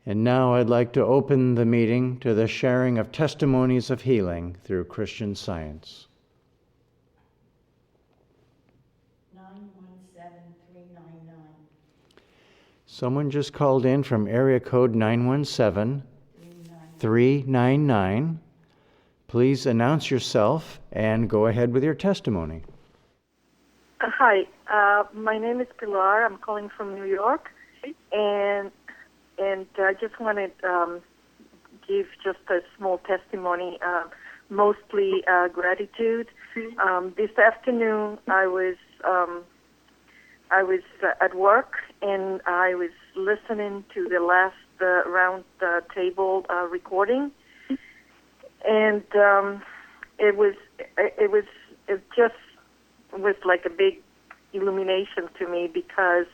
And now I'd like to open the meeting to the sharing of testimonies of healing through Christian Science. 917399. Someone just called in from area code 917-399. Please announce yourself and go ahead with your testimony. Hi, my name is Pilar. I'm calling from New York, and I just wanted to give just a small testimony, mostly gratitude. This afternoon, I was at work, and I was listening to the last round table recording, and it just was like a big illumination to me because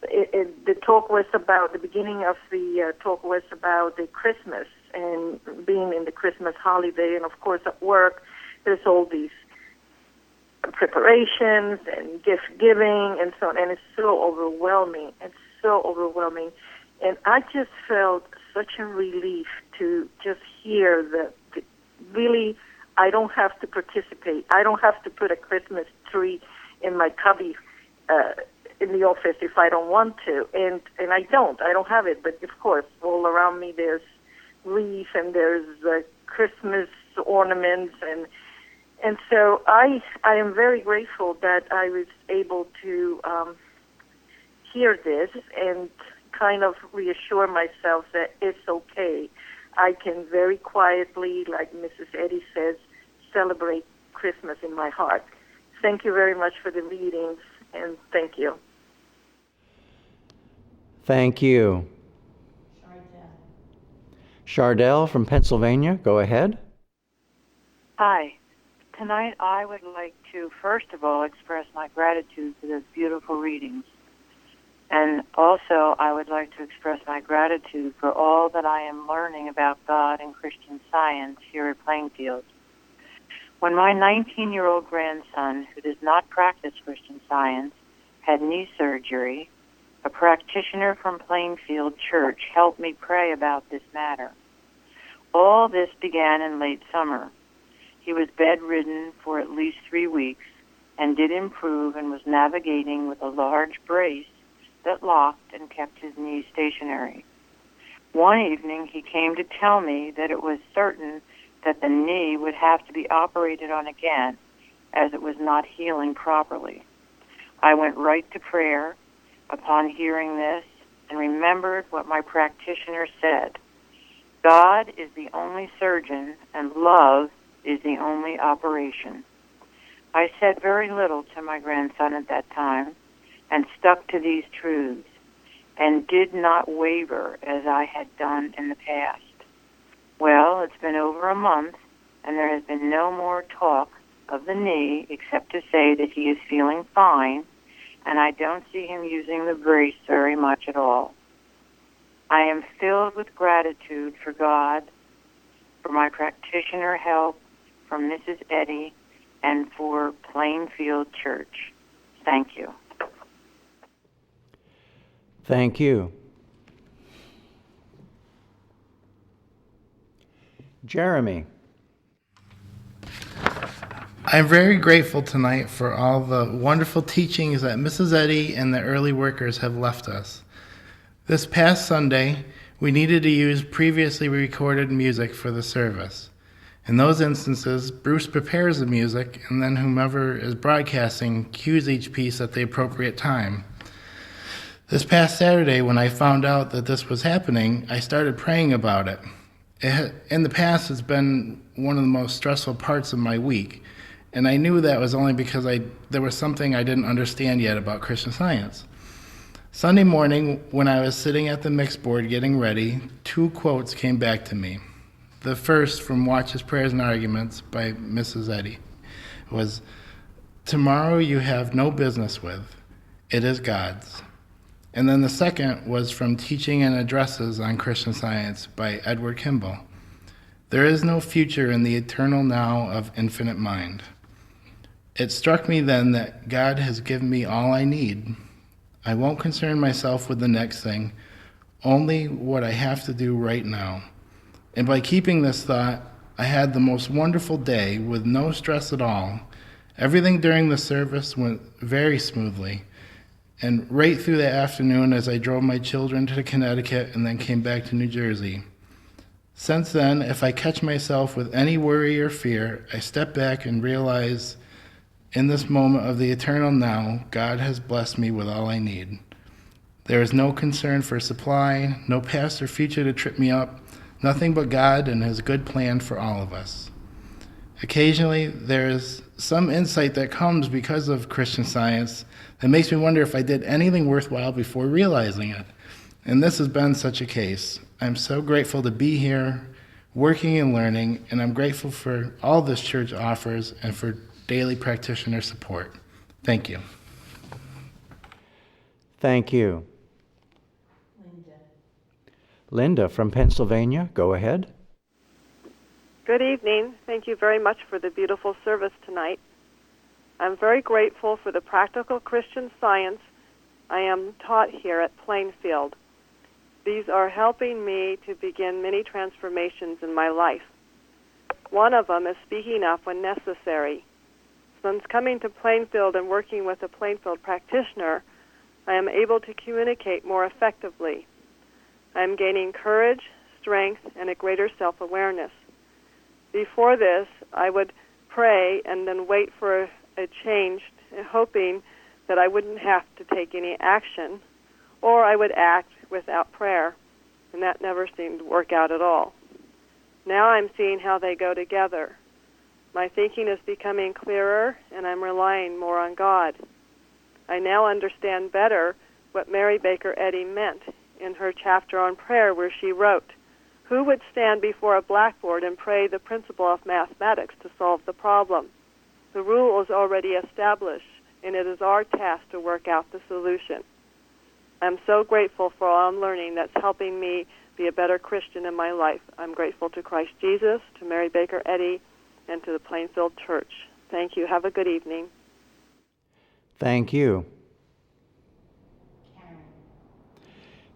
the talk was about, the beginning of the talk was about the Christmas and being in the Christmas holiday, and of course at work there's all these preparations and gift giving and so on, and it's so overwhelming. And I just felt such a relief to just hear that really I don't have to participate. I don't have to put a Christmas tree in my cubby in the office if I don't want to. And I don't have it. But of course, all around me there's wreath and there's Christmas ornaments. And so I am very grateful that I was able to hear this and kind of reassure myself that it's okay. I can very quietly, like Mrs. Eddy says, celebrate Christmas in my heart. Thank you very much for the readings, and thank you. Thank you. Chardell from Pennsylvania, go ahead. Hi. Tonight I would like to, first of all, express my gratitude for those beautiful readings. And also I would like to express my gratitude for all that I am learning about God and Christian Science here at Plainfield. When my 19-year-old grandson, who does not practice Christian Science, had knee surgery, a practitioner from Plainfield Church helped me pray about this matter. All this began in late summer. He was bedridden for at least 3 weeks and did improve and was navigating with a large brace that locked and kept his knee stationary. One evening, he came to tell me that it was certain that the knee would have to be operated on again, as it was not healing properly. I went right to prayer upon hearing this and remembered what my practitioner said. God is the only surgeon and love is the only operation. I said very little to my grandson at that time and stuck to these truths and did not waver as I had done in the past. Well, it's been over a month, and there has been no more talk of the knee except to say that he is feeling fine, and I don't see him using the brace very much at all. I am filled with gratitude for God, for my practitioner help, for Mrs. Eddy, and for Plainfield Church. Thank you. Thank you. Jeremy. I'm very grateful tonight for all the wonderful teachings that Mrs. Eddy and the early workers have left us. This past Sunday, we needed to use previously recorded music for the service. In those instances, Bruce prepares the music, and then whomever is broadcasting cues each piece at the appropriate time. This past Saturday, when I found out that this was happening, I started praying about it. In the past, it's been one of the most stressful parts of my week, and I knew that was only because there was something I didn't understand yet about Christian Science. Sunday morning, when I was sitting at the mix board getting ready, 2 quotes came back to me. The first, from Watches, Prayers, and Arguments by Mrs. Eddy, was, "Tomorrow you have no business with. It is God's." And then the second was from Teaching and Addresses on Christian Science by Edward Kimball. "There is no future in the eternal now of infinite mind." It struck me then that God has given me all I need. I won't concern myself with the next thing only what I have to do right now. And by keeping this thought, I had the most wonderful day with no stress at all. Everything during the service went very smoothly. And right through the afternoon as I drove my children to Connecticut and then came back to New Jersey. Since then, if I catch myself with any worry or fear, I step back and realize in this moment of the eternal now, God has blessed me with all I need. There is no concern for supply, no past or future to trip me up, nothing but God and his good plan for all of us. Occasionally, there is some insight that comes because of Christian Science that makes me wonder if I did anything worthwhile before realizing it. And this has been such a case. I'm so grateful to be here, working and learning, and I'm grateful for all this church offers and for daily practitioner support. Thank you. Thank you. Linda from Pennsylvania, go ahead. Good evening. Thank you very much for the beautiful service tonight. I'm very grateful for the practical Christian Science I am taught here at Plainfield. These are helping me to begin many transformations in my life. One of them is speaking up when necessary. Since coming to Plainfield and working with a Plainfield practitioner, I am able to communicate more effectively. I am gaining courage, strength, and a greater self-awareness. Before this, I would pray and then wait for a change, hoping that I wouldn't have to take any action, or I would act without prayer, and that never seemed to work out at all. Now I'm seeing how they go together. My thinking is becoming clearer, and I'm relying more on God. I now understand better what Mary Baker Eddy meant in her chapter on prayer, where she wrote, "Who would stand before a blackboard and pray the principle of mathematics to solve the problem? The rule is already established, and it is our task to work out the solution." I'm so grateful for all I'm learning that's helping me be a better Christian in my life. I'm grateful to Christ Jesus, to Mary Baker Eddy, and to the Plainfield Church. Thank you. Have a good evening. Thank you.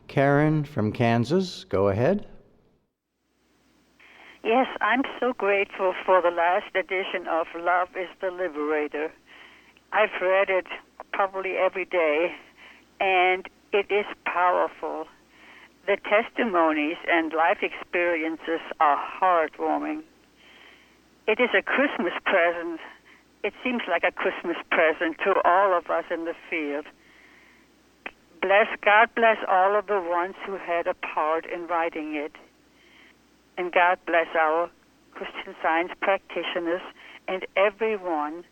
Karen from Kansas, go ahead. Yes, I'm so grateful for the last edition of Love is the Liberator. I've read it probably every day, and it is powerful. The testimonies and life experiences are heartwarming. It is a Christmas present. It seems like a Christmas present to all of us in the field. God bless all of the ones who had a part in writing it. And God bless our Christian Science practitioners and everyone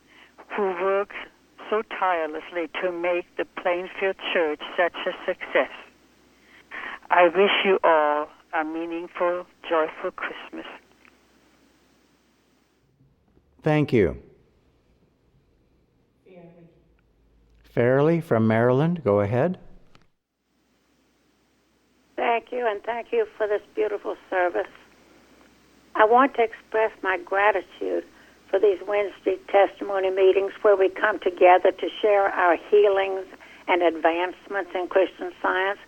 who works so tirelessly to make the Plainfield Church such a success. I wish you all a meaningful, joyful Christmas. Thank you. Fairley from Maryland, go ahead. Thank you, and thank you for this beautiful service. I want to express my gratitude for these Wednesday testimony meetings where we come together to share our healings and advancements in Christian Science.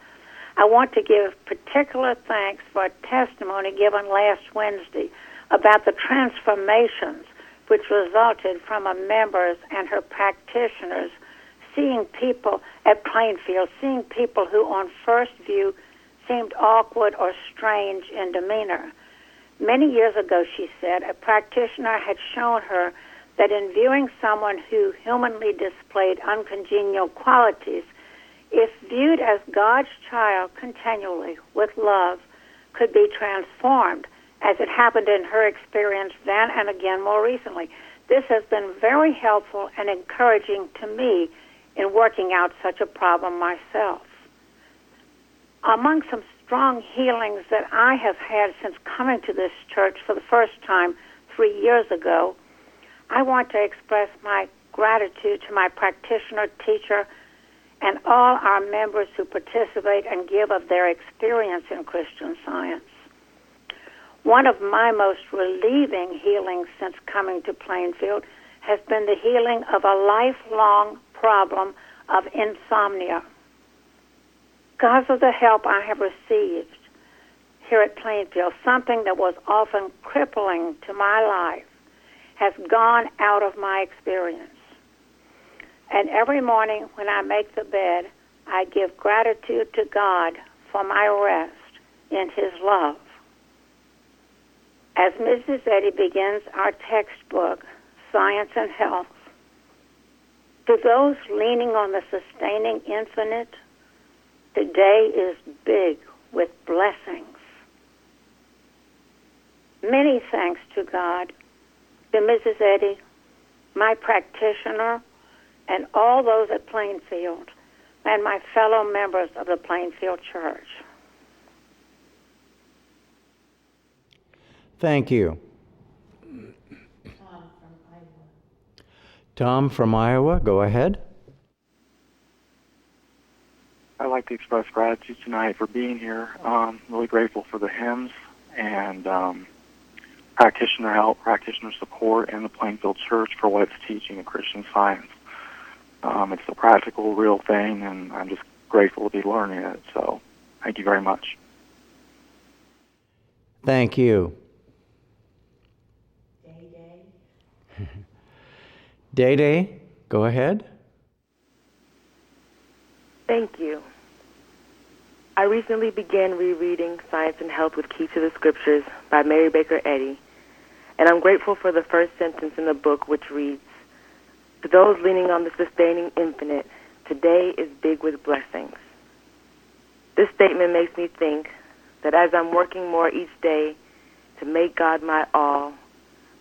I want to give particular thanks for a testimony given last Wednesday about the transformations which resulted from a member's and her practitioners seeing people at Plainfield, seeing people who on first view seemed awkward or strange in demeanor. Many years ago, she said, a practitioner had shown her that in viewing someone who humanly displayed uncongenial qualities, if viewed as God's child continually with love, could be transformed, as it happened in her experience then and again more recently. This has been very helpful and encouraging to me in working out such a problem myself. Among some strong healings that I have had since coming to this church for the first time 3 years ago, I want to express my gratitude to my practitioner, teacher, and all our members who participate and give of their experience in Christian Science. One of my most relieving healings since coming to Plainfield has been the healing of a lifelong problem of insomnia. Because of the help I have received here at Plainfield, something that was often crippling to my life has gone out of my experience. And every morning when I make the bed, I give gratitude to God for my rest in His love. As Mrs. Eddy begins our textbook, Science and Health, to those leaning on the sustaining infinite, today is big with blessings. Many thanks to God, to Mrs. Eddy, my practitioner, and all those at Plainfield, and my fellow members of the Plainfield Church. Thank you. Tom from Iowa, go ahead. I'd like to express gratitude tonight for being here. Really grateful for the hymns and practitioner help, practitioner support, and the Plainfield Church for what it's teaching in Christian Science. It's a practical, real thing, and I'm just grateful to be learning it. So thank you very much. Thank you. Day, go ahead. Thank you. I recently began rereading Science and Health with Key to the Scriptures by Mary Baker Eddy, and I'm grateful for the first sentence in the book, which reads, "To those leaning on the sustaining infinite, today is big with blessings." This statement makes me think that as I'm working more each day to make God my all,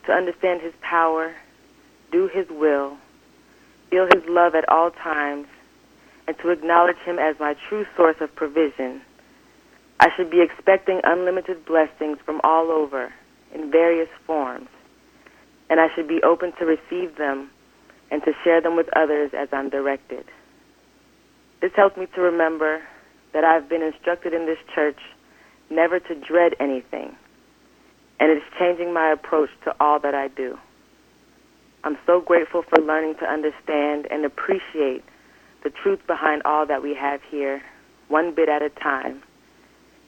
to understand His power, do His will, feel His love at all times, and to acknowledge Him as my true source of provision, I should be expecting unlimited blessings from all over in various forms, and I should be open to receive them and to share them with others as I'm directed. This helps me to remember that I've been instructed in this church never to dread anything, and it's changing my approach to all that I do. I'm so grateful for learning to understand and appreciate the truth behind all that we have here, one bit at a time,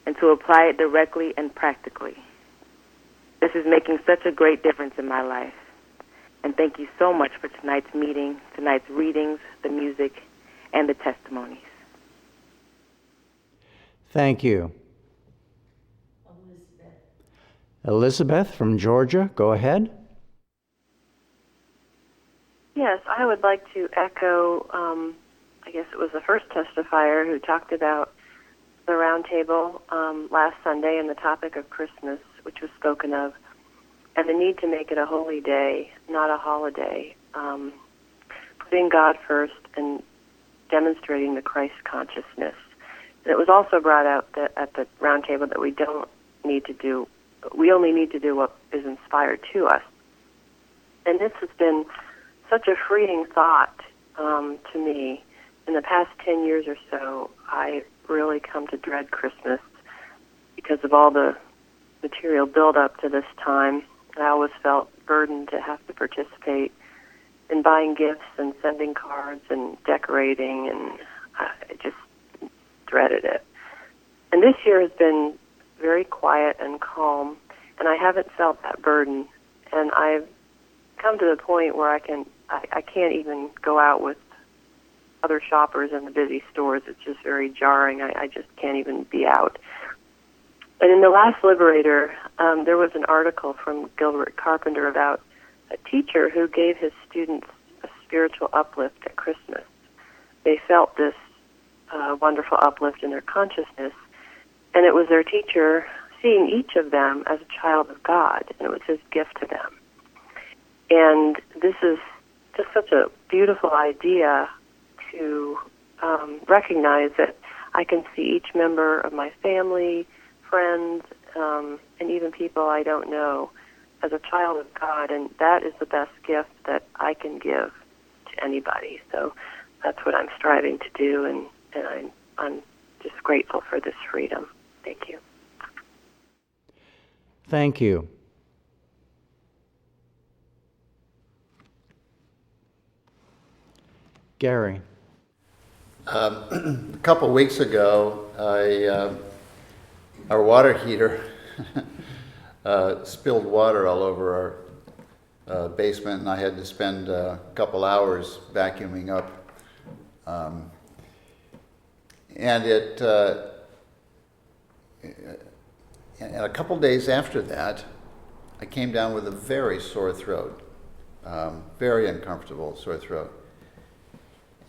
and to apply it directly and practically. This is making such a great difference in my life. And thank you so much for tonight's meeting, tonight's readings, the music, and the testimonies. Thank you. Elizabeth from Georgia, go ahead. Yes, I would like to echo, I guess it was the first testifier who talked about the roundtable last Sunday and the topic of Christmas, which was spoken of, and the need to make it a holy day, not a holiday, putting God first and demonstrating the Christ consciousness. And it was also brought out that at the roundtable that we only need to do what is inspired to us. And this has been such a freeing thought to me. In the past 10 years or so, I really come to dread Christmas because of all the material build-up to this time. I always felt burdened to have to participate in buying gifts and sending cards and decorating, and I just dreaded it. And this year has been very quiet and calm, and I haven't felt that burden. And I've come to the point where I can't even go out with other shoppers in the busy stores. It's just very jarring. I just can't even be out. And in the last Liberator, there was an article from Gilbert Carpenter about a teacher who gave his students a spiritual uplift at Christmas. They felt this wonderful uplift in their consciousness, and it was their teacher seeing each of them as a child of God, and it was his gift to them. And this is just such a beautiful idea to recognize that I can see each member of my family, friends, and even people I don't know as a child of God, and that is the best gift that I can give to anybody. So that's what I'm striving to do, and I'm just grateful for this freedom. Thank you. Thank you. Gary. A couple weeks ago, our water heater spilled water all over our basement, and I had to spend a couple hours vacuuming up. And a couple days after that, I came down with a very sore throat, very uncomfortable sore throat.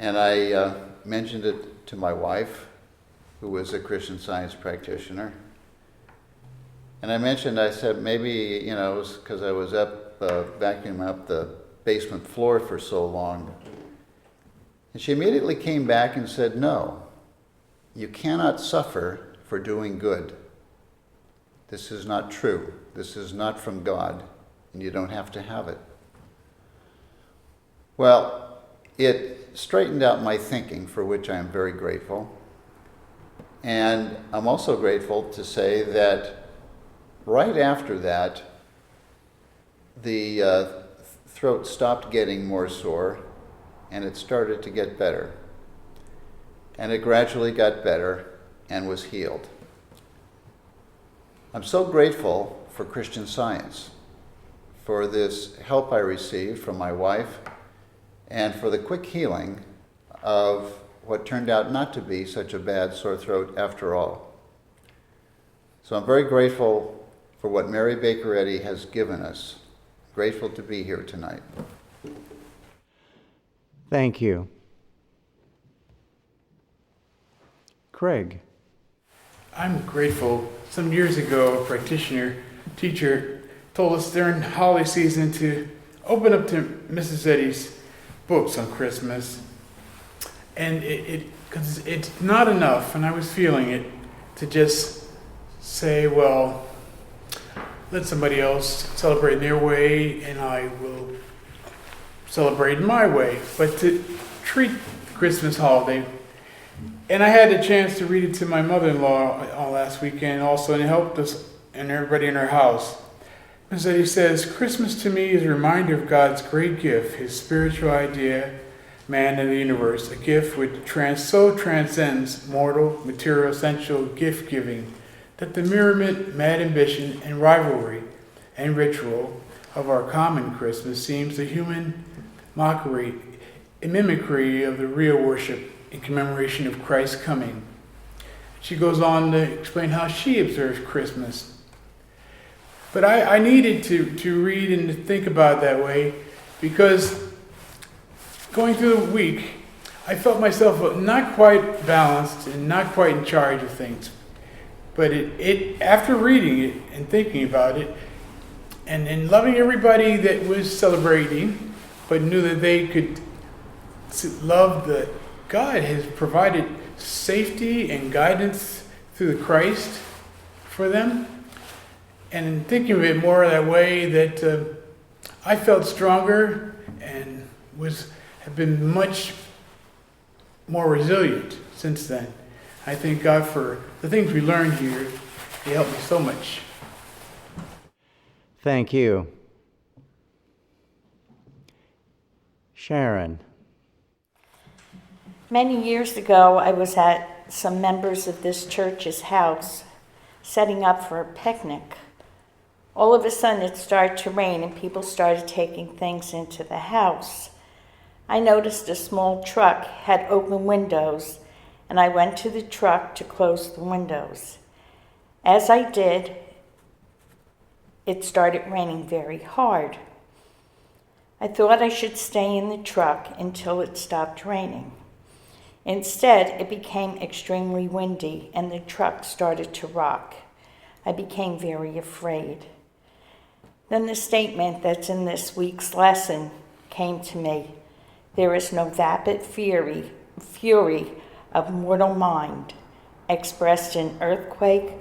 And I mentioned it to my wife, who was a Christian Science practitioner. And I said, maybe, it was because I was up vacuuming up the basement floor for so long. And she immediately came back and said, no, you cannot suffer for doing good. This is not true. This is not from God, and you don't have to have it. Well, it straightened out my thinking, for which I am very grateful. And I'm also grateful to say that right after that, the throat stopped getting more sore, and it started to get better. And it gradually got better and was healed. I'm so grateful for Christian Science, for this help I received from my wife, and for the quick healing of what turned out not to be such a bad sore throat after all. So I'm very grateful for what Mary Baker Eddy has given us. Grateful to be here tonight. Thank you. Craig. I'm grateful. Some years ago, a teacher, told us during holiday season to open up to Mrs. Eddy's books on Christmas. And because it's not enough, and I was feeling it, to just say, well, let somebody else celebrate in their way, and I will celebrate in my way. But to treat the Christmas holiday. And I had a chance to read it to my mother-in-law last weekend also, and it helped us and everybody in our house. Mrs. Eddy says, Christmas to me is a reminder of God's great gift, his spiritual idea, man and the universe, a gift which so transcends mortal, material, essential gift-giving that the merriment, mad ambition, and rivalry and ritual of our common Christmas seems a human mockery, a mimicry of the real worship in commemoration of Christ's coming. She goes on to explain how she observes Christmas. But I needed to read and to think about it that way, because going through the week, I felt myself not quite balanced and not quite in charge of things. But it after reading it and thinking about it, and loving everybody that was celebrating, but knew that they could love that God has provided safety and guidance through the Christ for them. And in thinking of it more that way, that I felt stronger and have been much more resilient since then. I thank God for the things we learned here. They helped me so much. Thank you. Sharon. Many years ago, I was at some members of this church's house setting up for a picnic. All of a sudden, it started to rain and people started taking things into the house. I noticed a small truck had open windows, and I went to the truck to close the windows. As I did, it started raining very hard. I thought I should stay in the truck until it stopped raining. Instead, it became extremely windy and the truck started to rock. I became very afraid. Then the statement that's in this week's lesson came to me. There is no vapid fury of mortal mind expressed in earthquake,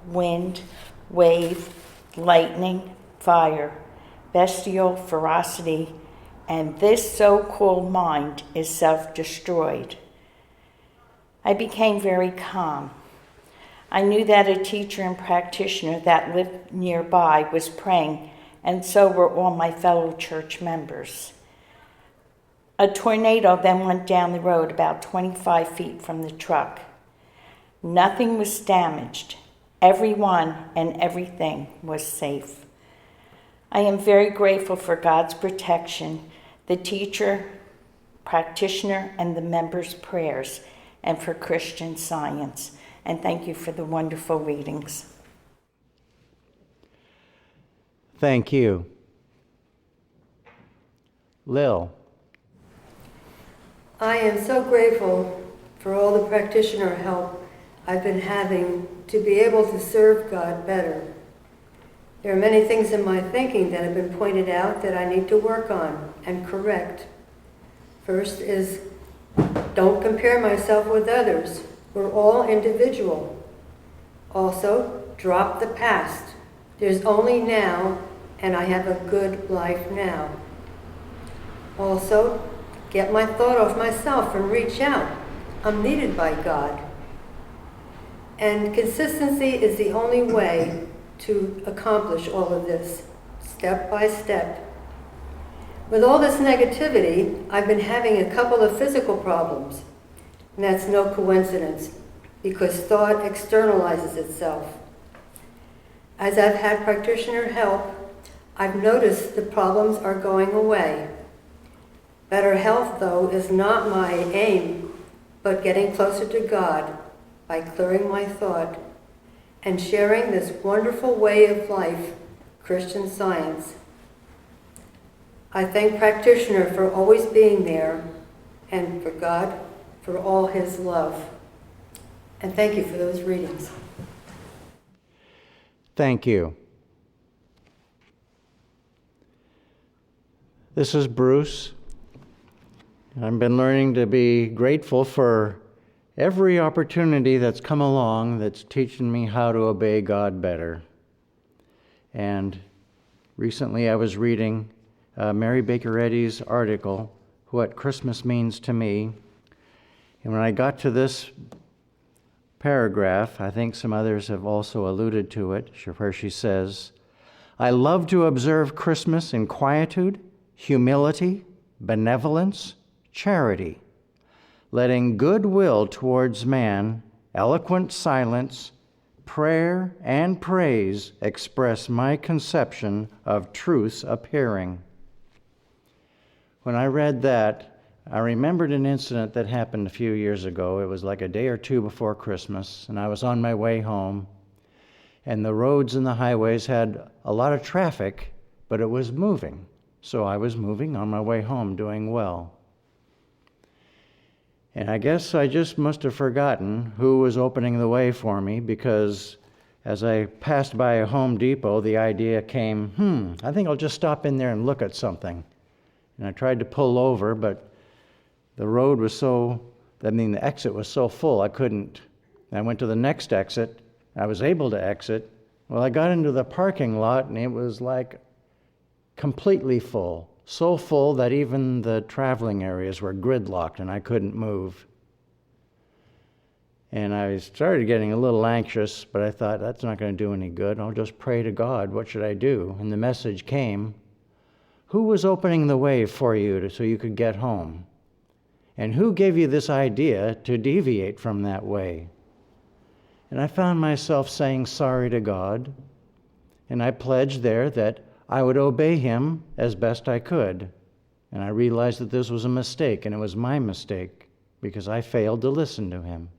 wind, wave, lightning, fire, bestial ferocity, and this so-called mind is self-destroyed. I became very calm. I knew that a teacher and practitioner that lived nearby was praying, and so were all my fellow church members. A tornado then went down the road about 25 feet from the truck. Nothing was damaged. Everyone and everything was safe. I am very grateful for God's protection, the teacher, practitioner, and the members' prayers, and for Christian Science. And thank you for the wonderful readings. Thank you. Lil. I am so grateful for all the practitioner help I've been having to be able to serve God better. There are many things in my thinking that have been pointed out that I need to work on and correct. First is, don't compare myself with others. We're all individual. Also, drop the past. There's only now, and I have a good life now. Also, get my thought off myself and reach out. I'm needed by God. And consistency is the only way to accomplish all of this, step by step. With all this negativity, I've been having a couple of physical problems. And that's no coincidence, because thought externalizes itself. As I've had practitioner help, I've noticed the problems are going away. Better health, though, is not my aim, but getting closer to God by clearing my thought and sharing this wonderful way of life, Christian Science. I thank practitioner for always being there, and for God for all his love. And thank you for those readings. Thank you. This is Bruce. I've been learning to be grateful for every opportunity that's come along that's teaching me how to obey God better. And recently I was reading Mary Baker Eddy's article, What Christmas Means to Me. And when I got to this paragraph, I think some others have also alluded to it, where she says, I love to observe Christmas in quietude, humility, benevolence, charity, letting goodwill towards man, eloquent silence, prayer, and praise express my conception of truth's appearing. When I read that, I remembered an incident that happened a few years ago. It was like a day or two before Christmas, and I was on my way home, and the roads and the highways had a lot of traffic, but it was moving. So I was moving on my way home, doing well. And I guess I just must have forgotten who was opening the way for me, because as I passed by a Home Depot, the idea came, I think I'll just stop in there and look at something. And I tried to pull over, but the road was the exit was so full, I couldn't. I went to the next exit. I was able to exit. Well, I got into the parking lot, and it was like completely full. So full that even the traveling areas were gridlocked and I couldn't move. And I started getting a little anxious, but I thought, that's not going to do any good. I'll just pray to God. What should I do? And the message came, who was opening the way for you so you could get home? And who gave you this idea to deviate from that way? And I found myself saying sorry to God, and I pledged there that I would obey him as best I could. And I realized that this was a mistake, and it was my mistake, because I failed to listen to him.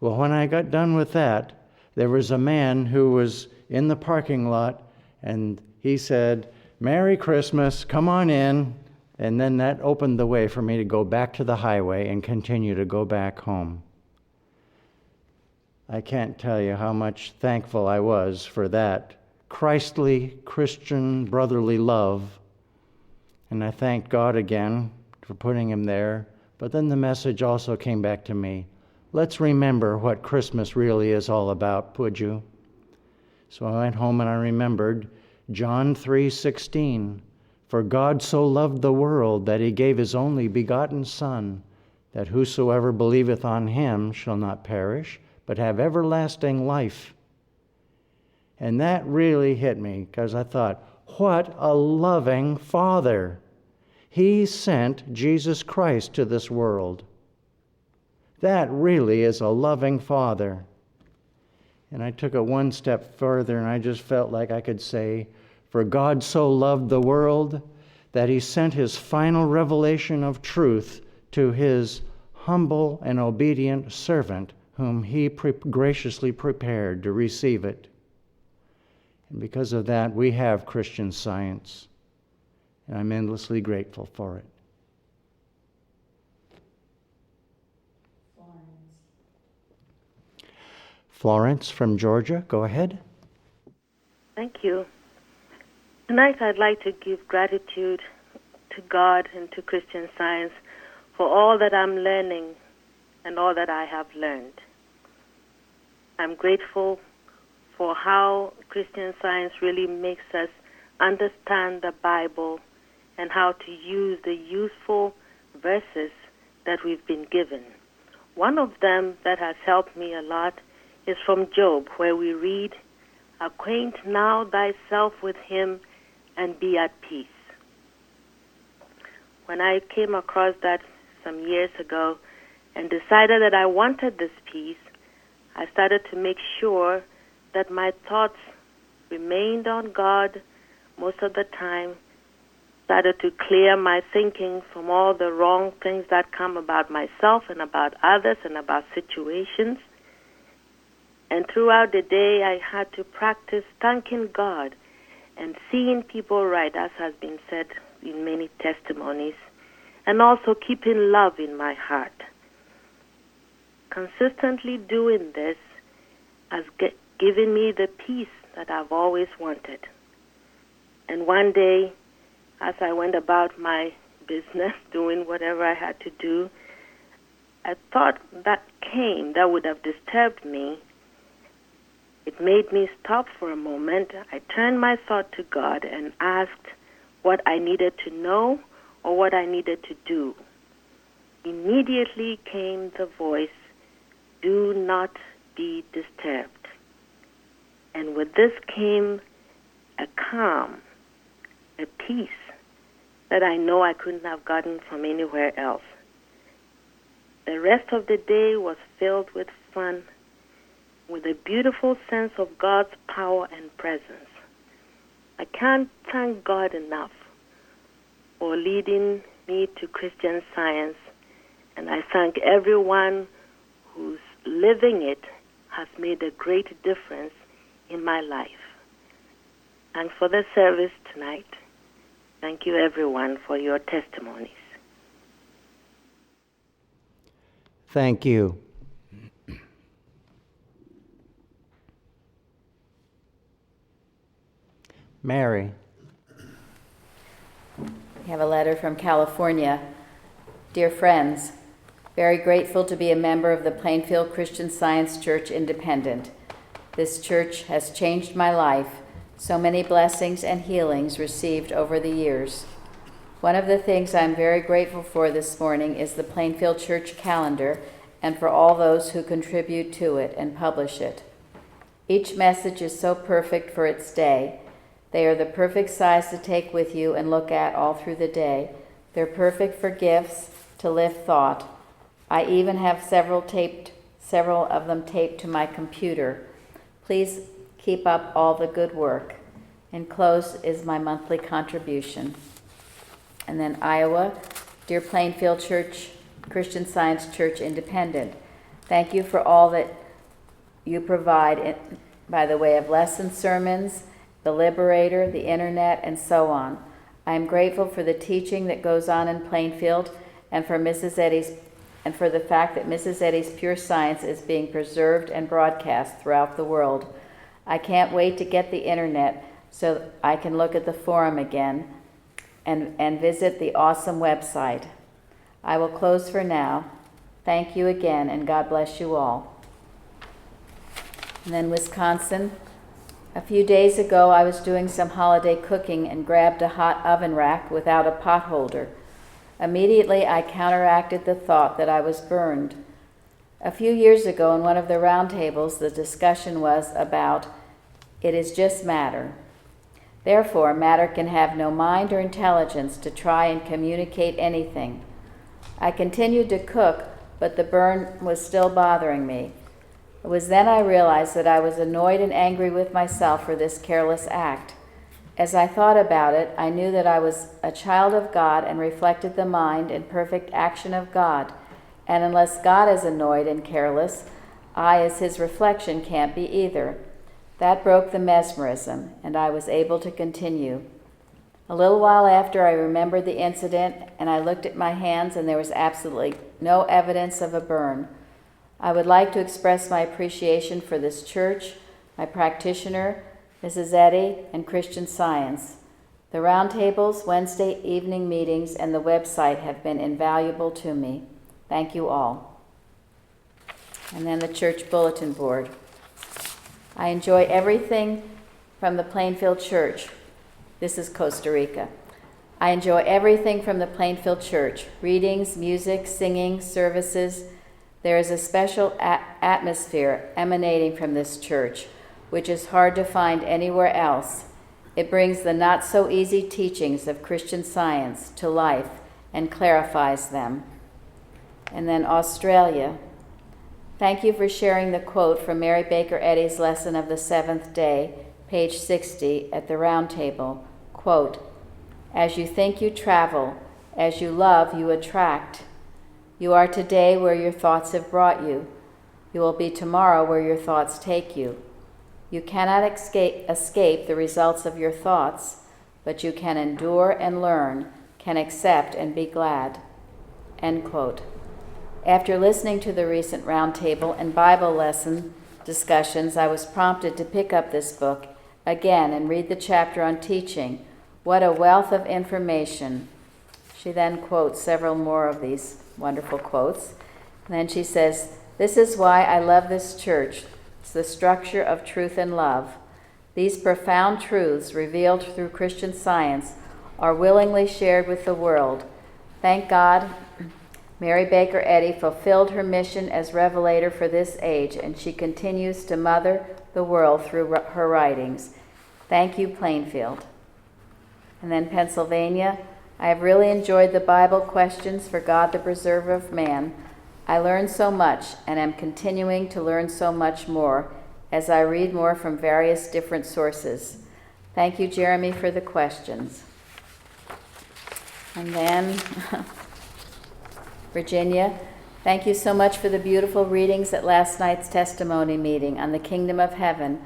Well, when I got done with that, there was a man who was in the parking lot, and he said, Merry Christmas, come on in. And then that opened the way for me to go back to the highway and continue to go back home. I can't tell you how much thankful I was for that Christly, Christian, brotherly love. And I thanked God again for putting him there. But then the message also came back to me. Let's remember what Christmas really is all about, would you? So I went home and I remembered John 3:16. For God so loved the world that he gave his only begotten Son, that whosoever believeth on him shall not perish, but have everlasting life. And that really hit me, because I thought, what a loving Father. He sent Jesus Christ to this world. That really is a loving Father. And I took it one step further, and I just felt like I could say, for God so loved the world that he sent his final revelation of truth to his humble and obedient servant, whom he graciously prepared to receive it. And because of that, we have Christian Science, and I'm endlessly grateful for it. Florence from Georgia, go ahead. Thank you. Tonight I'd like to give gratitude to God and to Christian Science for all that I'm learning and all that I have learned. I'm grateful for how Christian Science really makes us understand the Bible and how to use the useful verses that we've been given. One of them that has helped me a lot is from Job, where we read, "Acquaint now thyself with him and be at peace." When I came across that some years ago and decided that I wanted this peace, I started to make sure that my thoughts remained on God most of the time, started to clear my thinking from all the wrong things that come about myself and about others and about situations. And throughout the day, I had to practice thanking God and seeing people right, as has been said in many testimonies, and also keeping love in my heart. Consistently doing this has given me the peace that I've always wanted. And one day, as I went about my business, doing whatever I had to do, a thought that came that would have disturbed me. It made me stop for a moment. I turned my thought to God and asked what I needed to know or what I needed to do. Immediately came the voice, "Do not be disturbed." And with this came a calm, a peace that I know I couldn't have gotten from anywhere else. The rest of the day was filled with fun, with a beautiful sense of God's power and presence. I can't thank God enough for leading me to Christian Science, and I thank everyone who's living it has made a great difference in my life. Thanks for the service tonight. Thank you, everyone, for your testimonies. Thank you. Mary. We have a letter from California. Dear friends, very grateful to be a member of the Plainfield Christian Science Church Independent. This church has changed my life. So many blessings and healings received over the years. One of the things I'm very grateful for this morning is the Plainfield Church calendar and for all those who contribute to it and publish it. Each message is so perfect for its day. They are the perfect size to take with you and look at all through the day. They're perfect for gifts to lift thought. I even have several of them taped to my computer. Please keep up all the good work. Enclosed is my monthly contribution. And then Iowa, Dear Plainfield Church, Christian Science Church Independent. Thank you for all that you provide by the way of lesson sermons, the Liberator, the internet, and so on. I am grateful for the teaching that goes on in Plainfield and for the fact that Mrs. Eddy's Pure Science is being preserved and broadcast throughout the world. I can't wait to get the internet so I can look at the forum again and visit the awesome website. I will close for now. Thank you again, and God bless you all. And then Wisconsin. A few days ago, I was doing some holiday cooking and grabbed a hot oven rack without a pot holder. Immediately, I counteracted the thought that I was burned. A few years ago, in one of the roundtables, the discussion was about, "It is just matter." Therefore, matter can have no mind or intelligence to try and communicate anything. I continued to cook, but the burn was still bothering me. It was then I realized that I was annoyed and angry with myself for this careless act. As I thought about it, I knew that I was a child of God and reflected the mind and perfect action of God. And unless God is annoyed and careless, I, as his reflection, can't be either. That broke the mesmerism, and I was able to continue. A little while after, I remembered the incident, and I looked at my hands, and there was absolutely no evidence of a burn. I would like to express my appreciation for this church, my practitioner, Mrs. Eddy, and Christian Science. The roundtables, Wednesday evening meetings, and the website have been invaluable to me. Thank you all. And then the church bulletin board. I enjoy everything from the Plainfield Church. This is Costa Rica. I enjoy everything from the Plainfield Church. Readings, music, singing, services. There is a special atmosphere emanating from this church, which is hard to find anywhere else. It brings the not-so-easy teachings of Christian Science to life and clarifies them. And then Australia. Thank you for sharing the quote from Mary Baker Eddy's lesson of the seventh day, page 60, at the round table. Quote, "As you think, you travel. As you love, you attract. You are today where your thoughts have brought you. You will be tomorrow where your thoughts take you. You cannot escape the results of your thoughts, but you can endure and learn, can accept and be glad." End quote. After listening to the recent roundtable and Bible lesson discussions, I was prompted to pick up this book again and read the chapter on teaching. What a wealth of information. She then quotes several more of these wonderful quotes. And then she says, "This is why I love this church. It's the structure of truth and love. These profound truths revealed through Christian Science are willingly shared with the world. Thank God, Mary Baker Eddy fulfilled her mission as revelator for this age, and she continues to mother the world through her writings. Thank you, Plainfield." And then Pennsylvania. I have really enjoyed the Bible questions for God, the preserver of man. I learned so much and am continuing to learn so much more as I read more from various different sources. Thank you, Jeremy, for the questions. And then Virginia, thank you so much for the beautiful readings at last night's testimony meeting on the kingdom of heaven.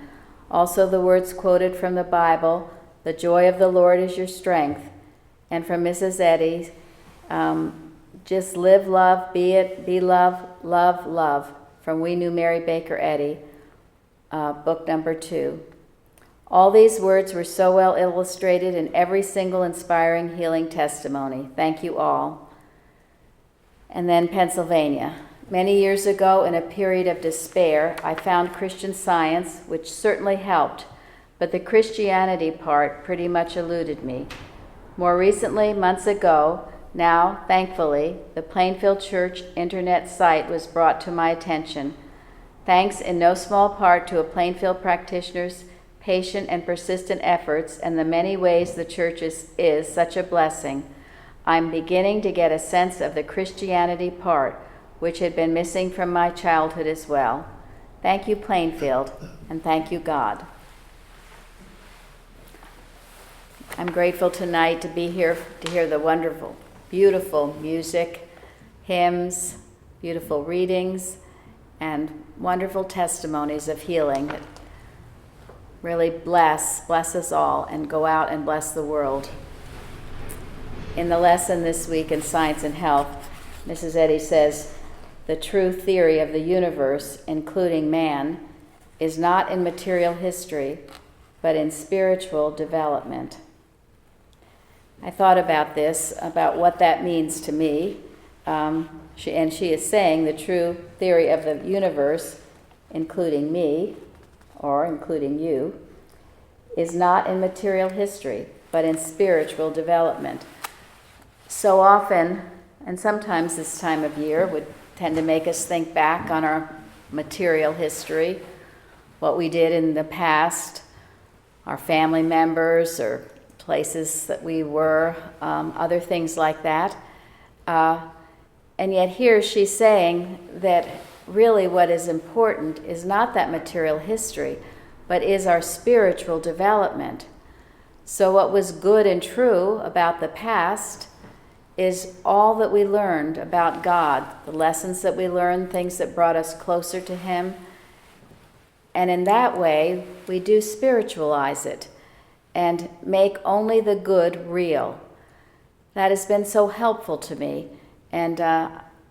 Also the words quoted from the Bible, "The joy of the Lord is your strength," and from Mrs. Eddy, just live, love, be love, love, love, from We Knew Mary Baker Eddy, book number 2. All these words were so well illustrated in every single inspiring healing testimony. Thank you all. And then Pennsylvania. Many years ago, in a period of despair, I found Christian Science, which certainly helped, but the Christianity part pretty much eluded me. More recently, months ago, now, thankfully, the Plainfield Church internet site was brought to my attention. Thanks in no small part to a Plainfield practitioner's patient and persistent efforts and the many ways the church is such a blessing, I'm beginning to get a sense of the Christianity part, which had been missing from my childhood as well. Thank you, Plainfield, and thank you, God. I'm grateful tonight to be here to hear the wonderful, beautiful music, hymns, beautiful readings, and wonderful testimonies of healing that really bless us all and go out and bless the world. In the lesson this week in Science and Health, Mrs. Eddy says, the true theory of the universe, including man, is not in material history, but in spiritual development. I thought about this, about what that means to me. She is saying the true theory of the universe, including me, or including you, is not in material history, but in spiritual development. So often, and sometimes this time of year, would tend to make us think back on our material history, what we did in the past, our family members or places that we were, other things like that. And yet here she's saying that really what is important is not that material history, but is our spiritual development. So what was good and true about the past is all that we learned about God, the lessons that we learned, things that brought us closer to Him. And in that way, we do spiritualize it and make only the good real. That has been so helpful to me. And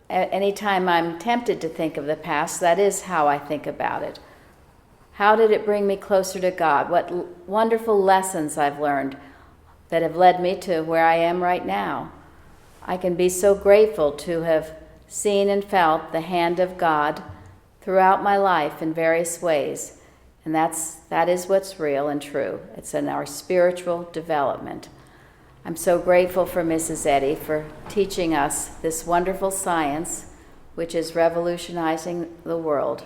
anytime I'm tempted to think of the past, that is how I think about it. How did it bring me closer to God? What wonderful lessons I've learned that have led me to where I am right now. I can be so grateful to have seen and felt the hand of God throughout my life in various ways. And that is what's real and true. It's in our spiritual development. I'm so grateful for Mrs. Eddy for teaching us this wonderful science, which is revolutionizing the world.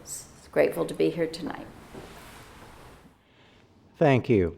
It's grateful to be here tonight. Thank you.